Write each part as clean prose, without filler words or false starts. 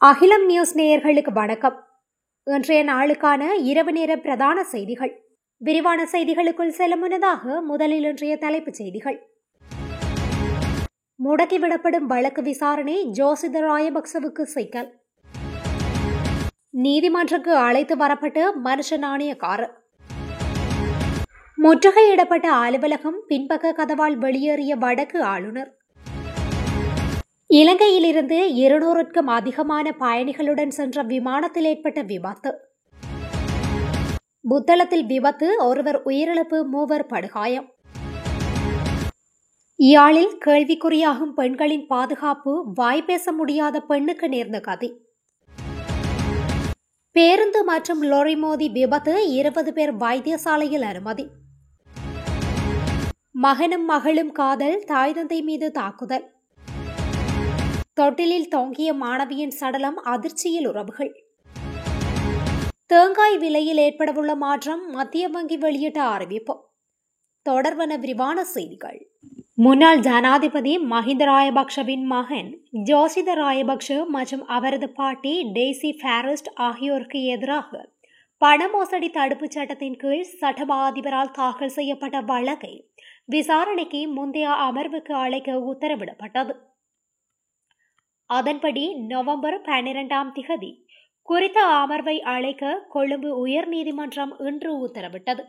அகிலம் நியூஸ் நேயர்களுக்கு வணக்கம். இன்றைய நாளுக்கான இரவு நேர பிரதான செய்திகள். விரிவான செய்திகளுக்குள் செல்ல முன்னதாக முதலில் இன்றைய தலைப்புச் செய்திகள். முடக்கிவிடப்படும் வழக்கு விசாரணை ஜோசித ராயபக்சவுக்கு சிக்கல். நீதிமன்றக்கு அழைத்து வரப்பட்டு மனுஷ நாணயக்காரர். முற்றுகையிடப்பட்ட அலுவலகம் பின்பக்க கதவால் வெளியேறிய வடக்கு ஆளுநர். இலங்கையிலிருந்து 200க்கும் அதிகமான பயணிகளுடன் சென்ற விமானத்தில் ஏற்பட்ட விபத்து. புத்தளத்தில் விபத்து, ஒருவர் உயிரிழப்பு, 3 படுகாயம். யாழில் கேள்விக்குறியாகும் பெண்களின் பாதுகாப்பு, வாய்ப்பேச முடியாத பெண்ணுக்கு நேர்ந்த கதி. பேருந்து மற்றும் லொரி மோதி விபத்து, 20 பேர் வைத்தியசாலையில் அனுமதி. மகனும் மகளும் காதல், தாய் தந்தை மீது தாக்குதல். தொட்டிலில் தொங்கிய மாணவியின் சடலம், அதிர்ச்சியில் உறவுகள். தேங்காய் விலையில் ஏற்படவுள்ள மாற்றம், மத்திய வங்கி வெளியிட்ட அறிவிப்பு. தொடர்பான விரிவான செய்திகள். முன்னாள் ஜனாதிபதி மஹிந்த ராயபக்ஷவின் மகன் ஜோசித ராயபக்ஷ மற்றும் அவரது பாட்டி டெய்சி ஃபாரஸ்ட் ஆகியோருக்கு எதிராக பண மோசடி தடுப்புச் சட்டத்தின் கீழ் சட்டமா அதிபரால் தாக்கல் செய்யப்பட்ட வழக்கை விசாரணைக்கு முந்தைய அமர்வுக்கு அழைக்க உத்தரவிடப்பட்டது. அதன்படி நவம்பர் 12ஆம் திகதி குறித்த அமர்வை அழைக்க கொழும்பு உயர் நீதிமன்றம் இன்று உத்தரவிட்டது.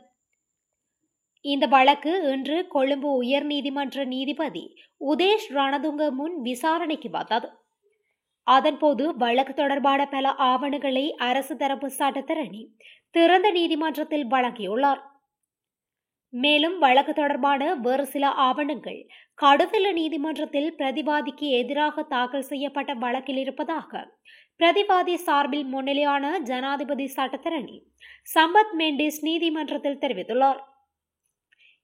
இந்த வழக்கு இன்று கொழும்பு உயர் நீதிமன்ற நீதிபதி உதேஷ் ரணதுங்க முன் விசாரணைக்கு வந்தது. அதன்போது வழக்கு தொடர்பான பல ஆவணங்களை அரசு தரப்பு சட்டத்தரணி திறந்த நீதிமன்றத்தில் வழங்கியுள்ளார். மேலும் வழக்கு தொடர்பான வேறு சில ஆவணங்கள் கடுத்தல நீதிமன்றத்தில் பிரதிவாதிக்கு எதிராக தாக்கல் செய்யப்பட்ட வழக்கில் இருப்பதாக பிரதிவாதி சார்பில் முன்னிலையான ஜனாதிபதி சட்டத்தரணி சம்பத் மெண்டிஸ் நீதிமன்றத்தில் தெரிவித்துள்ளார்.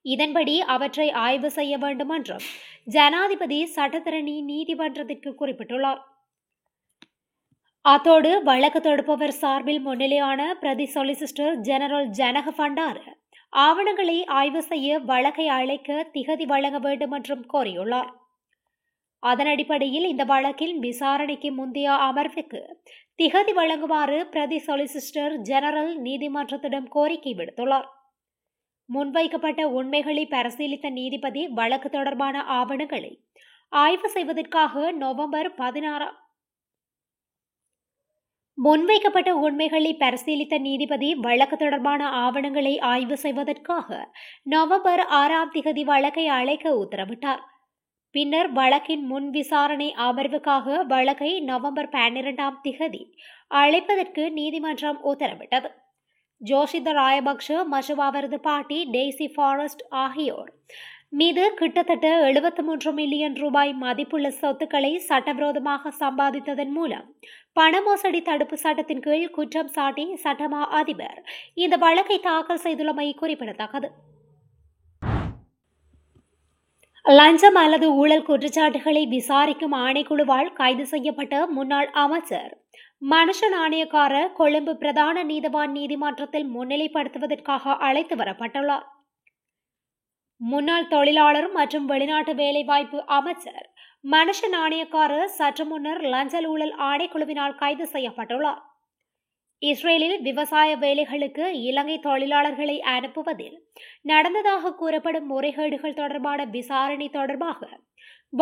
இதன்படி அவற்றை ஆய்வு செய்ய வேண்டும் என்றும் ஜனாதிபதி சட்டத்தரணி நீதிமன்றத்திற்கு குறிப்பிட்டுள்ளார். அத்தோடு வழக்கு தொடுப்பவர் சார்பில் முன்னிலையான பிரதி சொலிசிஸ்டர் ஜெனரல் ஜனக பண்டார ஆவணங்களை ஆய்வு செய்ய வழக்கை அழைக்க திகதி வழங்க வேண்டும் என்றும் கோரியுள்ளார். அதன் அடிப்படையில் இந்த வழக்கில் விசாரணைக்கு முந்தைய அமர்வுக்கு திகதி வழங்குமாறு பிரதி சொலிசிஸ்டர் ஜெனரல் நீதிமன்றத்திடம் கோரிக்கை விடுத்துள்ளார். முன்வைக்கப்பட்ட உண்மைகளை பரிசீலித்த நீதிபதி வழக்கு தொடர்பான ஆவணங்களை ஆய்வு செய்வதற்காக நவம்பர் 16 முன்வைக்கப்பட்ட உண்மைகளை பரிசீலித்த நீதிபதி வழக்கு தொடர்பான ஆவணங்களை ஆய்வு செய்வதற்காக நவம்பர் 6ஆம் திகதி வழக்கை அழைக்க உத்தரவிட்டார். பின்னர் வழக்கின் முன் விசாரணை அமர்வுக்காக வழக்கை நவம்பர் 12ஆம் திகதி அழைப்பதற்கு நீதிமன்றம் உத்தரவிட்டது. ஜோசித ராயபக்ஷ மற்றும் அவரது பாட்டி டெய்சி ஃபாரஸ்ட் ஆகியோர் மீது கிட்டத்தட்ட 73 மில்லியன் ரூபாய் மதிப்புள்ள சொத்துக்களை சட்டவிரோதமாக சம்பாதித்ததன் மூலம் பண மோசடி தடுப்பு சட்டத்தின் கீழ் குற்றம் சாட்டி சட்டமா அதிபர் இந்த வழக்கை தாக்கல் செய்துள்ளமை குறிப்பிடத்தக்கது. லஞ்சம் அல்லது ஊழல் குற்றச்சாட்டுகளை விசாரிக்கும் ஆணைக்குழுவால் கைது செய்யப்பட்ட முன்னாள் அமைச்சர் மனுஷ நாணயக்கார கொழும்பு பிரதான நீதவான் நீதிமன்றத்தில் முன்னிலைப்படுத்துவதற்காக அழைத்து வரப்பட்டுள்ளார். முன்னாள் தொழிலாளர் மற்றும் வெளிநாட்டு வேலைவாய்ப்பு அமைச்சர் மனுஷ நாணயக்கார சற்று முன்னர் லஞ்ச ஊழல் ஆணைக்குழுவினால் கைது செய்யப்பட்டுள்ளார். இஸ்ரேலில் விவசாய வேலைகளுக்கு இலங்கை தொழிலாளர்களை அனுப்புவதில் நடந்ததாக கூறப்படும் முறைகேடுகள் தொடர்பான விசாரணை தொடர்பாக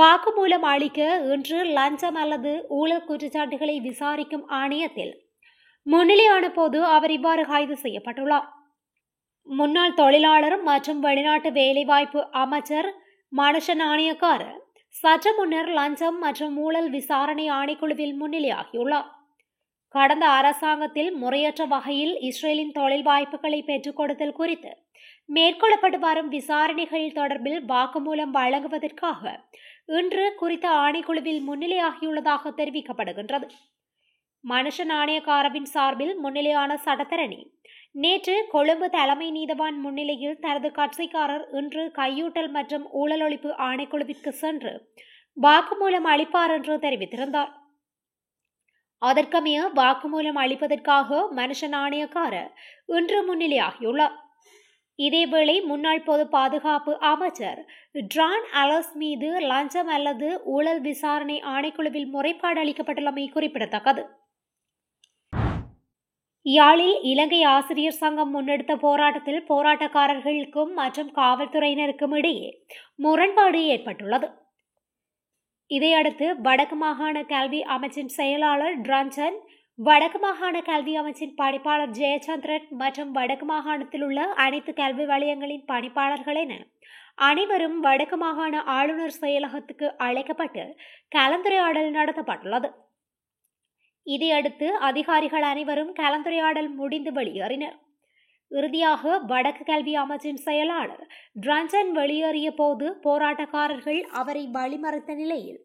வாக்குமூலம் அளிக்க இன்று லஞ்சம் அல்லது ஊழல் குற்றச்சாட்டுகளை விசாரிக்கும் ஆணையத்தில் முன்னிலையான போது அவர் இவ்வாறு கைது செய்யப்பட்டுள்ளார். முன்னாள் தொழிலாளர் மற்றும் வெளிநாட்டு வேலைவாய்ப்பு அமைச்சர் மனுஷ நாணயக்கார சற்று முன்னர் லஞ்சம் மற்றும் ஊழல் விசாரணை ஆணைக்குழுவில் முன்னிலையாகியுள்ளார். கடந்த அரசாங்கத்தில் முறையற்ற வகையில் இஸ்ரேலின் தொழில் வாய்ப்புகளை பெற்றுக் கொடுத்தல் குறித்து மேற்கொள்ளப்பட்டு வரும் விசாரணைகள் தொடர்பில் வாக்குமூலம் வழங்குவதற்காக இன்று குறித்த ஆணைக்குழுவில் முன்னிலையாகியுள்ளதாக தெரிவிக்கப்படுகின்றது. மனுஷ நாணயக்காரவின் சார்பில் முன்னிலையான சட்டத்தரணி நேற்று கொழும்பு தலைமை நீதவான் முன்னிலையில் தனது கட்சிக்காரர் இன்று கையூட்டல் மற்றும் ஊழல் ஒழிப்பு ஆணைக்குழுவிற்கு சென்று வாக்குமூலம் அளிப்பார் என்று தெரிவித்திருந்தார். அதற்கமைய வாக்குமூலம் அளிப்பதற்காக மனுஷ நாணயக்கார இன்று முன்னிலையாகியுள்ளார். இதேவேளை முன்னாள் பொது பாதுகாப்பு அமைச்சர் ட்ரான் அலஸ் மீது லஞ்சம் அல்லது ஊழல் விசாரணை ஆணைக்குழுவில் முறைப்பாடு அளிக்கப்பட்டுள்ளமை குறிப்பிடத்தக்கது. யாழில் இலங்கை ஆசிரியர் சங்கம் முன்னெடுத்த போராட்டத்தில் போராட்டக்காரர்களுக்கும் மற்றும் காவல்துறையினருக்கும் இடையே முரண்பாடு ஏற்பட்டுள்ளது. இதையடுத்து வடக்கு மாகாண கல்வி அமைச்சின் செயலாளர் ட்ரன்சன், வடக்கு மாகாண கல்வி அமைச்சின் பணிப்பாளர் ஜெயச்சந்திரன் மற்றும் வடக்கு மாகாணத்தில் உள்ள அனைத்து கல்வி வலயங்களின் பணிப்பாளர்கள் என அனைவரும் வடக்கு மாகாண ஆளுநர் செயலகத்துக்கு அழைக்கப்பட்டு கலந்துரையாடல் நடத்தப்பட்டுள்ளது. இதையடுத்து அதிகாரிகள் அனைவரும் கலந்துரையாடல் முடிந்து வெளியேறினர். இறுதியாக வடக்கு கல்வி அமைச்சின் செயலாளர் ட்ரன்சன் வெளியேறிய போது போராட்டக்காரர்கள் அவரை வழிமறித்த நிலையில்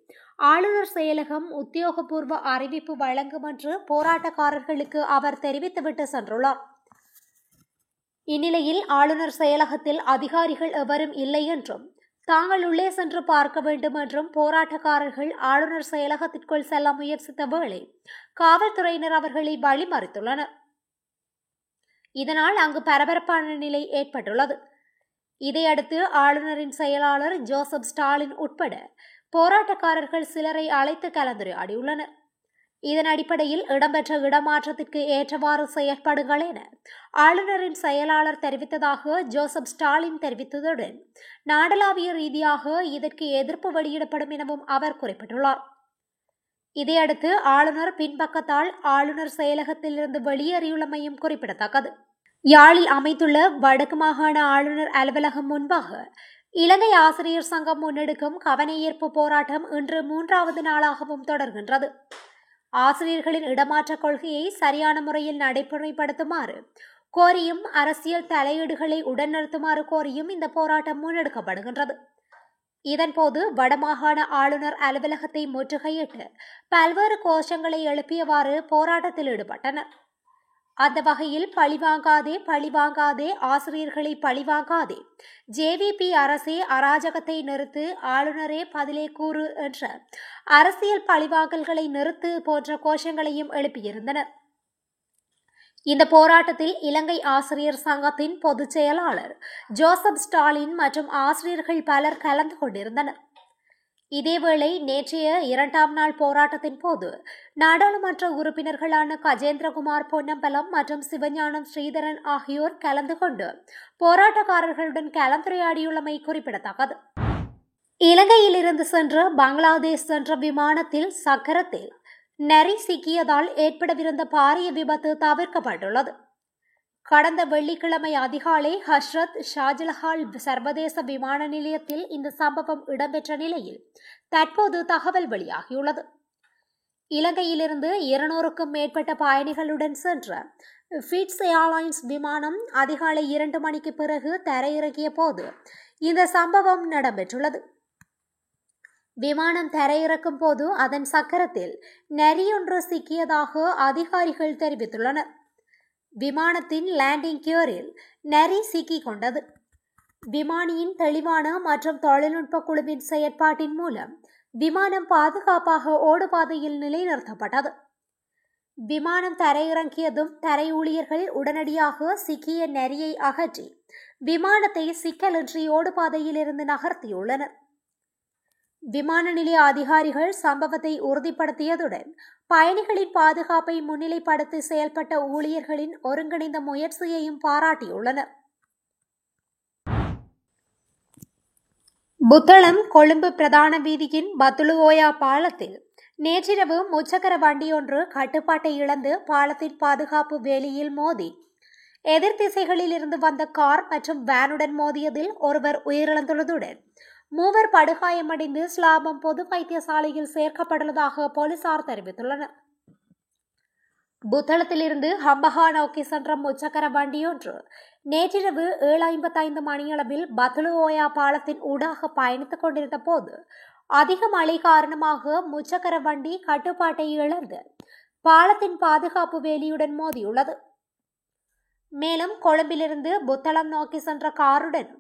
ஆளுநர் செயலகம் உத்தியோகபூர்வ அறிவிப்பு வழங்கும் என்று போராட்டக்காரர்களுக்கு அவர் தெரிவித்துவிட்டு சென்றுள்ளார். இந்நிலையில் ஆளுநர் செயலகத்தில் அதிகாரிகள் எவரும் இல்லை என்றும் தாங்கள் உள்ளே சென்று பார்க்க வேண்டும் என்றும் போராட்டக்காரர்கள் ஆளுநர் செயலகத்திற்குள் செல்ல முயற்சித்த வேளை காவல்துறையினர் அவர்களை வழிமறித்துள்ளனர். இதனால் அங்கு பரபரப்பான நிலை ஏற்பட்டுள்ளது. இதையடுத்து ஆளுநரின் செயலாளர் ஜோசப் ஸ்டாலின் உட்பட போராட்டக்காரர்கள் சிலரை அழைத்து கலந்துரையாடியுள்ளனர். இதன் அடிப்படையில் இடம்பெற்ற இடமாற்றத்திற்கு ஏற்றவாறு செயற்படுங்கள் என ஆளுநரின் செயலாளர் தெரிவித்ததாக ஜோசப் ஸ்டாலின் தெரிவித்ததுடன் நாடளாவிய ரீதியாக இதற்கு எதிர்ப்பு வெளியிடப்படும் எனவும் அவர் குறிப்பிட்டுள்ளார். இதையடுத்து ஆளுநர் பின்பக்கத்தால் ஆளுநர் செயலகத்திலிருந்து வெளியேறியுள்ளமையும் குறிப்பிடத்தக்கது. யாழில் அமைத்துள்ள வடக்கு மாகாண ஆளுநர் அலுவலகம் முன்பாக இலங்கை ஆசிரியர் சங்கம் முன்னெடுக்கும் கவனஈர்ப்பு போராட்டம் இன்று 3வது நாளாகவும் தொடர்கின்றது. ஆசிரியர்களின் இடமாற்ற கொள்கையை சரியான முறையில் நடைமுறைப்படுத்துமாறு கோரியும் அரசியல் தலையீடுகளை உடன் நிறுத்துமாறு கோரியும் இந்த போராட்டம் முன்னெடுக்கப்படுகின்றது. இதன்போது வடமாகாண ஆளுநர் அலுவலகத்தை முற்றுகையிட்டு பல்வேறு கோஷங்களை எழுப்பியவாறு போராட்டத்தில் ஈடுபட்டனர். அந்த வகையில் பழிவாங்காதே ஆசிரியர்களை பழிவாங்காதே, ஜேவிபி அரசே அராஜகத்தை நிறுத்து, ஆளுநரே பதிலே கூறு என்ற அரசியல் பழிவாங்கல்களை நிறுத்து போன்ற கோஷங்களையும் எழுப்பியிருந்தனர். இந்த போராட்டத்தில் இலங்கை ஆசிரியர் சங்கத்தின் பொதுச் செயலாளர் ஜோசப் ஸ்டாலின் மற்றும் ஆசிரியர்கள் பலர் கலந்து கொண்டிருந்தனர். இதேவேளை நேற்றைய 2ஆம் நாள் போராட்டத்தின் போது நாடாளுமன்ற உறுப்பினர்களான கஜேந்திரகுமார் பொன்னம்பலம் மற்றும் சிவஞானம் ஸ்ரீதரன் ஆகியோர் கலந்து கொண்டு போராட்டக்காரர்களுடன் கலந்துரையாடியுள்ளமை குறிப்பிடத்தக்கது. இலங்கையிலிருந்து சென்று பங்களாதேஷ் சென்ற விமானத்தில் சக்கரத்தில் நரி சிக்கியதால் ஏற்படவிருந்த பாரிய விபத்து தவிர்க்கப்பட்டுள்ளது. கடந்த வெள்ளிக்கிழமை அதிகாலை ஹஸ்ரத் ஷாஜலஹால் சர்வதேச விமான நிலையத்தில் இந்த சம்பவம் இடம்பெற்ற நிலையில் தற்போது தகவல் வெளியாகியுள்ளது. இலங்கையிலிருந்து 200க்கும் மேற்பட்ட பயணிகளுடன் சென்ற ஃபிட்ஸ் ஏர்லைன்ஸ் விமானம் அதிகாலை 2 மணிக்கு பிறகு தரையிறங்கிய போது இந்த சம்பவம் இடம்பெற்றுள்ளது. விமானம் தரையிறக்கும் போது அதன் சக்கரத்தில் நரியொன்று சிக்கியதாக அதிகாரிகள் தெரிவித்துள்ளனர். விமானத்தின் லேண்டிங் கியரில் நரி சிக்கிக் கொண்டது. விமானியின் தெளிவான மற்றும் தொழில்நுட்ப குழுவின் செயற்பாட்டின் மூலம் விமானம் பாதுகாப்பாக ஓடுபாதையில் நிலைநிறுத்தப்பட்டது. விமானம் தரையிறங்கியதும் தரை ஊழியர்கள் உடனடியாக சிக்கிய நரியை அகற்றி விமானத்தை சிக்கலின்றி ஓடுபாதையிலிருந்து நகர்த்தியுள்ளனர். விமான நிலைய அதிகாரிகள் சம்பவத்தை உறுதிப்படுத்தியதுடன் பயணிகளின் பாதுகாப்பை முன்னிலைப்படுத்தி செயல்பட்ட ஊழியர்களின் ஒருங்கிணைந்த முயற்சியையும் பாராட்டியுள்ளனர். புத்தளம் கொழும்பு பிரதான வீதியின் பத்துலுஓயா பாலத்தில் நேற்றிரவு முச்சக்கர வண்டியொன்று கட்டுப்பாட்டை இழந்து பாலத்தின் பாதுகாப்பு வேலியில் மோதி எதிர் திசைகளில் இருந்து வந்த கார் மற்றும் வேனுடன் மோதியதில் ஒருவர் உயிரிழந்துள்ளதுடன் 3 படுகாயமடைந்து ஸ்லாபம் பொது வைத்தியசாலையில் சேர்க்கப்பட்டுள்ளதாக போலீசார் தெரிவித்துள்ளனர். புத்தளத்திலிருந்து ஹம்பஹா நோக்கி சென்ற முச்சக்கர வண்டியொன்று நேற்றிரவு 7:55 மணியளவில் பத்துலுஓயா பாலத்தின் ஊடாக பயணித்துக் கொண்டிருந்த போது அதிக மழை காரணமாக முச்சக்கர வண்டி கட்டுப்பாட்டை இழந்து பாலத்தின் பாதுகாப்பு வேலியுடன் மோதியுள்ளது. மேலும் கொழும்பிலிருந்து புத்தளம் நோக்கி சென்ற காருடனும்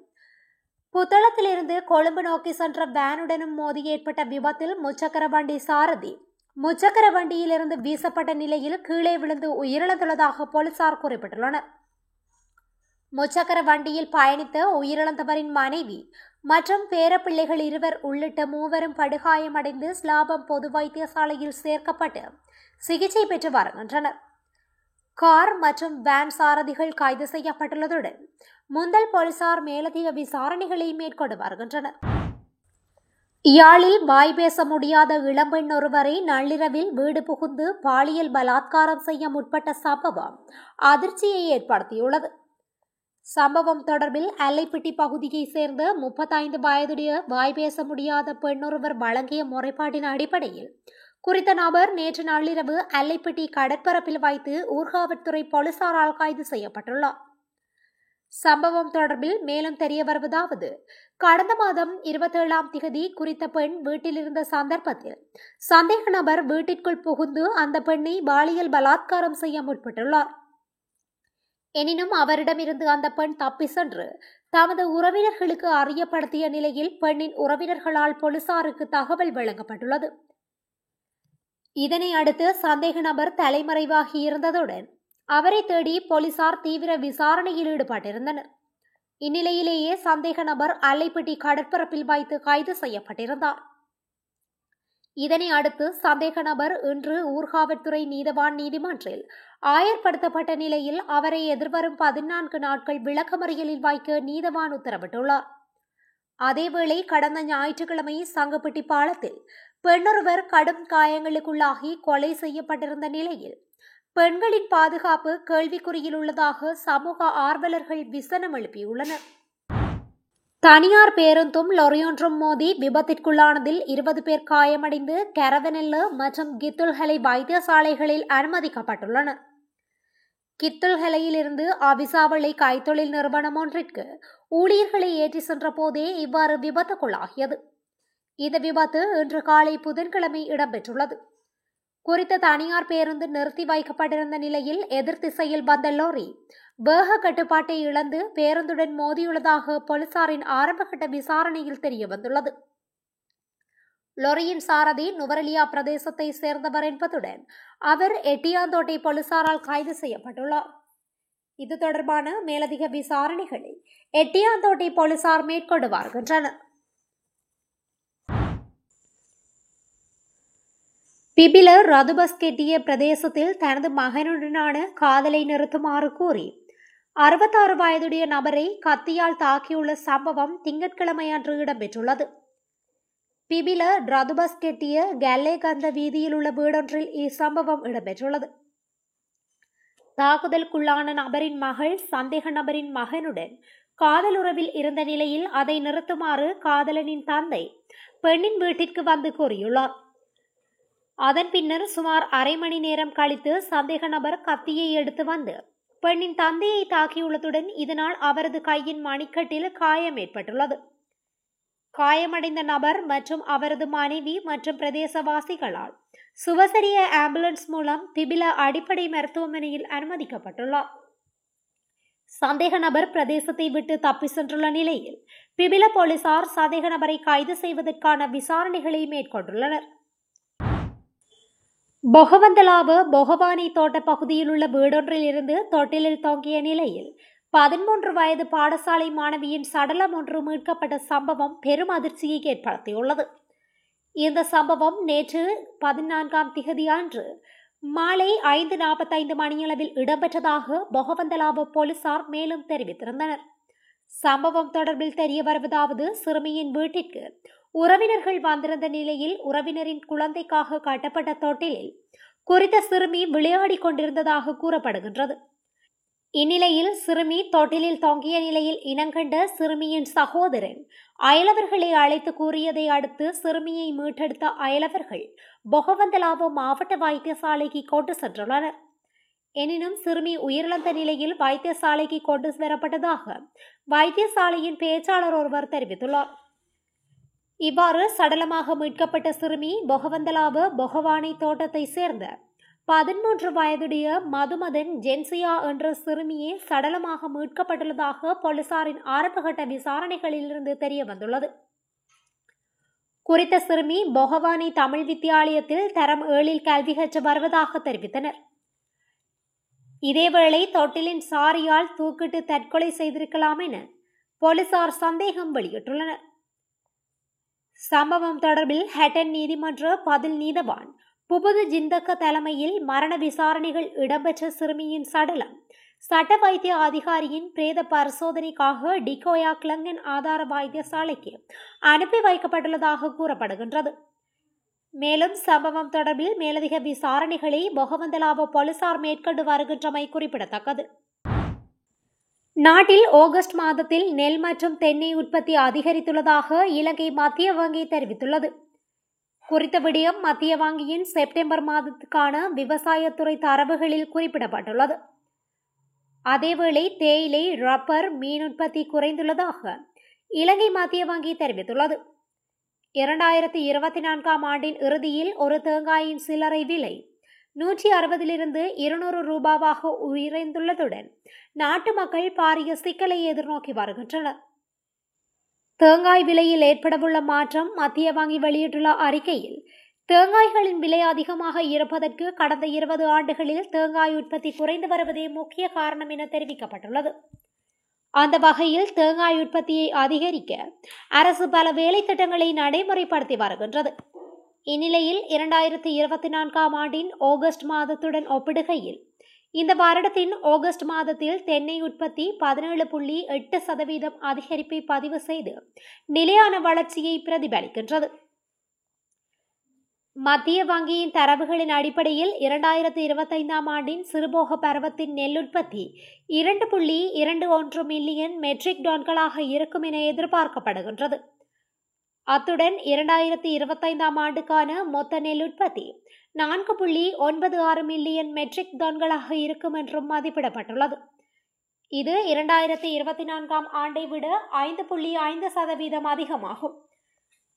புத்தளத்திலிருந்து கொழும்பு நோக்கி சென்ற வேனுடனும் மோதி ஏற்பட்ட விபத்தில் முச்சக்கர வண்டி சாரதி முச்சக்கர வண்டியிலிருந்து வீசப்பட்ட நிலையில் கீழே விழுந்து உயிரிழந்துள்ளதாக போலீசார் குறிப்பிட்டுள்ளனர். முச்சக்கர வண்டியில் பயணித்த உயிரிழந்தவரின் மனைவி மற்றும் பேரப்பிள்ளைகள் 2 உள்ளிட்ட 3 படுகாயமடைந்து ஸ்லாபம் பொது வைத்தியசாலையில் சேர்க்கப்பட்டு சிகிச்சை பெற்று வருகின்றனர். கார் மற்றும் வேன் சாரதிகள் கைது செய்யப்பட்டுள்ளதுடன் முந்தல் போலீசார் மேலதிக விசாரணைகளை மேற்கொண்டு வருகின்றனர். யாழில் வாய் பேச முடியாத இளம்பெண் ஒருவரை நள்ளிரவில் வீடு புகுந்து பாலியல் பலாத்காரம் செய்ய முற்பட்ட சம்பவம் அதிர்ச்சியை ஏற்படுத்தியுள்ளது. சம்பவம் தொடர்பில் அல்லைப்பிட்டி பகுதியைச் சேர்ந்த 35 வயதுடைய வாய் பேச முடியாத பெண்ணொருவர் வழங்கிய முறைப்பாட்டின் அடிப்படையில் குறித்த நபர் நேற்று நள்ளிரவு அல்லைப்பிட்டி கடற்பரப்பில் வைத்து ஊர்காவற்துறை போலீசாரால் கைது செய்யப்பட்டுள்ளார். சம்பவம் தொடர்பில் மேலும் தெரிய வருவதாவது, கடந்த மாதம் 27ஆம் திகதி குறித்த பெண் வீட்டில் இருந்த சந்தர்ப்பத்தில் சந்தேக நபர் வீட்டிற்குள் புகுந்து அந்த பெண்ணை பாலியல் பலாத்காரம் செய்ய முற்பட்டுள்ளார். எனினும் அவரிடமிருந்து அந்த பெண் தப்பி சென்று தமது உறவினர்களுக்கு அறியப்படுத்திய நிலையில் பெண்ணின் உறவினர்களால் போலீசாருக்கு தகவல் வழங்கப்பட்டுள்ளது. இதனை அடுத்து சந்தேக நபர் தலைமறைவாகி இருந்ததுடன் அவரை தேடி போலீசார் தீவிர விசாரணையில் ஈடுபட்டிருந்தனர். இந்நிலையிலேயே சந்தேக நபர் அல்லைப்பிட்டி கடற்பரப்பில் வைத்து கைது செய்யப்பட்டிருந்தார். இதனை அடுத்து சந்தேக நபர் இன்று ஊர்காவற்துறை நீதவான் நீதிமன்றில் ஆயர்படுத்தப்பட்ட நிலையில் அவரை எதிர்வரும் 14 நாட்கள் விளக்கமறியலில் வைக்க நீதவான் உத்தரவிட்டுள்ளார். அதேவேளை கடந்த ஞாயிற்றுக்கிழமை சங்கப்பட்டி பாலத்தில் பெண்ணொருவர் கடும் காயங்களுக்குள்ளாகி கொலை செய்யப்பட்டிருந்த நிலையில் பெண்களின் பாதுகாப்பு கேள்விக்குறியில் உள்ளதாக சமூக ஆர்வலர்கள் விசனம் எழுப்பியுள்ளனர். தனியார் பேருந்தும் லொரியொன்றும் மோதி விபத்திற்குள்ளானதில் 20 பேர் காயமடைந்து கரவனெல்ல மற்றும் கித்துல்ஹலை வைத்தியசாலைகளில் அனுமதிக்கப்பட்டுள்ளனர். கித்துல்ஹலையில் இருந்து அவிசாவளை கைத்தொழில் நிறுவனம் ஒன்றிற்கு ஊழியர்களை ஏற்றி சென்ற போதே இவ்வாறு விபத்துக்குள்ளாகியது. இந்த விபத்து இன்று காலை புதன்கிழமை இடம்பெற்றுள்ளது. குறித்த தனியார் பேருந்து நிறுத்தி வைக்கப்பட்டிருந்த நிலையில் எதிர் திசையில் வந்த லோரி வேக கட்டுப்பாட்டை இழந்து பேருந்துடன் மோதியுள்ளதாக போலீசாரின் ஆரம்பகட்ட விசாரணையில் தெரியவந்துள்ளது. லொரியின் சாரதி நுவரெலியா பிரதேசத்தை சேர்ந்தவர் என்பதுடன் அவர் எட்டியாந்தோட்டை போலீசாரால் கைது செய்யப்பட்டுள்ளார். இது தொடர்பான மேலதிக விசாரணைகளை எட்டியாந்தோட்டை போலீசார் மேற்கொண்டு வருகின்றனர். பிபில ரதுபஸ்கெட்டிய பிரதேசத்தில் தனது மகனுடனான காதலை நிறுத்துமாறு கூறி 66 வயதுடைய நபரை கத்தியால் தாக்கியுள்ள சம்பவம் திங்கட்கிழமை அன்று இடம்பெற்றுள்ளது. பிபில ரதுபஸ்கெட்டிய கல்லேகந்த வீதியில் உள்ள வீடொன்றில் இச்சம்பவம் இடம்பெற்றுள்ளது. தாக்குதலுக்குள்ளான நபரின் மகள் சந்தேக நபரின் மகனுடன் காதலுறவில் இருந்த நிலையில் அதை நிறுத்துமாறு காதலனின் தந்தை பெண்ணின் வீட்டிற்கு வந்து கூறியுள்ளார். அதன் பின்னர் சுமார் அரை மணி நேரம் கழித்து சந்தேக நபர் கத்தியை எடுத்து வந்து பெண்ணின் தந்தையை தாக்கியுள்ளதுடன் இதனால் அவரது கையின் மணிக்கட்டில் காயம் ஏற்பட்டுள்ளது. காயமடைந்த நபர் மற்றும் அவரது மனைவி மற்றும் பிரதேசவாசிகளால் சுவசரிய ஆம்புலன்ஸ் மூலம் பிபில அடிப்படை மருத்துவமனையில் அனுமதிக்கப்பட்டுள்ளார். சந்தேக நபர் பிரதேசத்தை விட்டு தப்பி சென்றுள்ள நிலையில் பிபில போலீசார் சந்தேக நபரை கைது செய்வதற்கான விசாரணைகளை மேற்கொண்டுள்ளனர். பொகவந்தலாவ பொகவானி தோட்ட பகுதியில் உள்ள வீடொன்றில் இருந்து தொட்டிலில் தொங்கிய நிலையில் 13 வயது பாடசாலை மாணவியின் சடலம் ஒன்று மீட்கப்பட்ட சம்பவம் பெரும் அதிர்ச்சியை ஏற்படுத்தியுள்ளது. இந்த சம்பவம் நேற்று 14ஆம் திகதி அன்று மாலை 5:45 மணியளவில் இடம்பெற்றதாக பொகவந்தலாவ போலீசார் மேலும் தெரிவித்திருந்தனர். சம்பவம் தொடர்பில் தெரிய வருவதாவது, சிறுமியின் வீட்டிற்கு உறவினர்கள் வந்திருந்த நிலையில் உறவினரின் குழந்தைக்காக கட்டப்பட்ட தொட்டிலில் குறித்த சிறுமி விளையாடி கொண்டிருந்ததாக கூறப்படுகின்றது. இந்நிலையில் சிறுமி தொட்டிலில் தொங்கிய நிலையில் இனங்கண்ட சிறுமியின் சகோதரன் அயலவர்களை அழைத்து கூறியதை அடுத்து சிறுமியை மீட்டெடுத்த அயலவர்கள் பொகவந்தலாவ மாவட்ட வைத்தியசாலைக்கு கொண்டு சென்றுள்ளனர். எனினும் சிறுமி உயிரிழந்த நிலையில் வைத்தியசாலைக்கு கொண்டு வரப்பட்டதாக வைத்தியசாலையின் பேச்சாளர் ஒருவர் தெரிவித்துள்ளார். இவ்வாறு சடலமாக மீட்கப்பட்ட சிறுமி பொகவந்தலாவ பொகவானி தோட்டத்தை சேர்ந்த 13 வயதுடைய மதுமதன் ஜென்சியா என்ற சிறுமியே சடலமாக மீட்கப்பட்டுள்ளதாக போலீசாரின் ஆரம்பகட்ட விசாரணைகளில் இருந்து தெரிய வந்துள்ளது. குறித்த சிறுமி பொகவானி தமிழ் வித்தியாலயத்தில் தரம் 7 கல்வி கற்று வருவதாக தெரிவித்தனர். இதேவேளை தொட்டிலின் சாரியால் தூக்கிட்டு தற்கொலை செய்திருக்கலாம் என போலீசார் சந்தேகம் வெளியிட்டுள்ளனர். சம்பவம் தொடர்பில் ஹட்டன் நீதிமன்ற பதில் நீதவான் புபுது ஜிந்தக்க தலைமையில் மரண விசாரணைகள் இடம்பெற்ற சிறுமியின் சடலம் சட்ட வைத்திய அதிகாரியின் பிரேத பரிசோதனைக்காக டிகோயா கிளங்கன் ஆதார வைத்தியசாலைக்கு அனுப்பி வைக்கப்பட்டுள்ளதாக கூறப்படுகின்றது. மேலும் சம்பவம் தொடர்பில் மேலதிக விசாரணைகளை பொகவந்தலாவ போலீசார் மேற்கொண்டு வருகின்றமை குறிப்பிடத்தக்கது. நாட்டில் ஆகஸ்ட் மாதத்தில் நெல் மற்றும் தென்னை உற்பத்தி அதிகரித்துள்ளதாக இலங்கை மத்திய வங்கி தெரிவித்துள்ளது. குறித்த விடயம் மத்திய வங்கியின் செப்டம்பர் மாதத்துக்கான விவசாயத்துறை தரவுகளில் குறிப்பிடப்பட்டுள்ளது. அதேவேளை தேயிலை, ரப்பர், மீன் உற்பத்தி குறைந்துள்ளதாக இலங்கை மத்திய வங்கி தெரிவித்துள்ளது. 2024 ஆண்டின் இறுதியில் ஒரு தேங்காயின் சில்லறை விலை 160 200 ரூபாவாக உயர்ந்துள்ளதுடன் நாட்டு மக்கள் பாரிய சிக்கலை எதிர்நோக்கி வருகின்றனர். தேங்காய் விலையில் ஏற்படவுள்ள மாற்றம் மத்திய வங்கி வெளியிட்டுள்ள அறிக்கையில் தேங்காய்களின் விலை அதிகமாக இருப்பதற்கு கடந்த 20 ஆண்டுகளில் தேங்காய் உற்பத்தி குறைந்து வருவதே முக்கிய காரணம் என தெரிவிக்கப்பட்டுள்ளது. அந்த வகையில் தேங்காய் உற்பத்தியை அதிகரிக்க அரசு பல வேலை திட்டங்களை நடைமுறைப்படுத்தி வருகின்றது. இந்நிலையில் 2024 ஆண்டின் ஆகஸ்ட் மாதத்துடன் ஒப்பிடுகையில் இந்த வருடத்தின் ஆகஸ்ட் மாதத்தில் தென்னை உற்பத்தி 17.8% அதிகரிப்பை பதிவு செய்து நிலையான வளர்ச்சியை பிரதிபலிக்கின்றது. மத்திய வங்கியின் தரவுகளின் அடிப்படையில் 2025 ஆண்டின் சிறுபோக பருவத்தின் நெல் உற்பத்தி 2.21 மில்லியன் மெட்ரிக் டன்களாக இருக்கும் என எதிர்பார்க்கப்படுகின்றது. அத்துடன் 2025 ஆண்டுக்கான மொத்த நெல் உற்பத்தி 4.96 மில்லியன் மெட்ரிக் டன்களாக இருக்கும் என்றும் மதிப்பிடப்பட்டுள்ளது. இது 2024 ஆண்டை விட 5.5% அதிகமாகும்.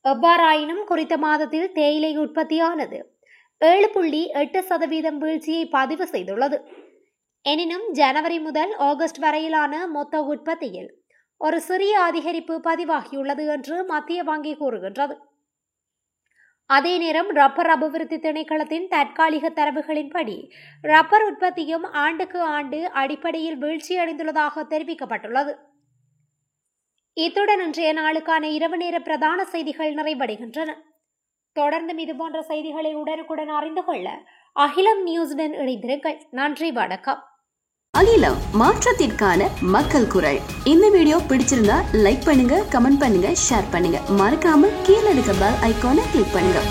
எவ்வாறாயினும் குறித்த மாதத்தில் தேயிலை உற்பத்தியானது 7.8% வீழ்ச்சியை பதிவு செய்துள்ளது. எனினும் ஜனவரி முதல் ஆகஸ்ட் வரையிலான மொத்த உற்பத்தியில் ஒரு சிறிய அதிகரிப்பு பதிவாகியுள்ளது என்று மத்திய வங்கி கூறுகின்றது. அதே நேரம் ரப்பர் அபிவிருத்தி திணைக்களத்தின் தற்காலிக தரவுகளின்படி ரப்பர் உற்பத்தியும் ஆண்டுக்கு ஆண்டு அடிப்படையில் வீழ்ச்சியடைந்துள்ளதாக தெரிவிக்கப்பட்டுள்ளது. இத்துடன் இன்றைய நாளுக்கான இரவு நேர பிரதான செய்திகள் நிறைவடைகின்றன. தொடர்ந்தும் இதுபோன்ற செய்திகளை உடனுக்குடன் அறிந்து கொள்ள அகிலம் நியூஸுடன் இணைந்திருங்கள். நன்றி, வணக்கம். அகிலம், மாற்றத்திற்கான மக்கள் குரல். இந்த வீடியோ பிடிச்சிருந்தா லைக் பண்ணுங்க, கமெண்ட் பண்ணுங்க, ஷேர் பண்ணுங்க. மறக்காம கீழே இருக்க பெல் ஐகானை கிளிக் பண்ணுங்க.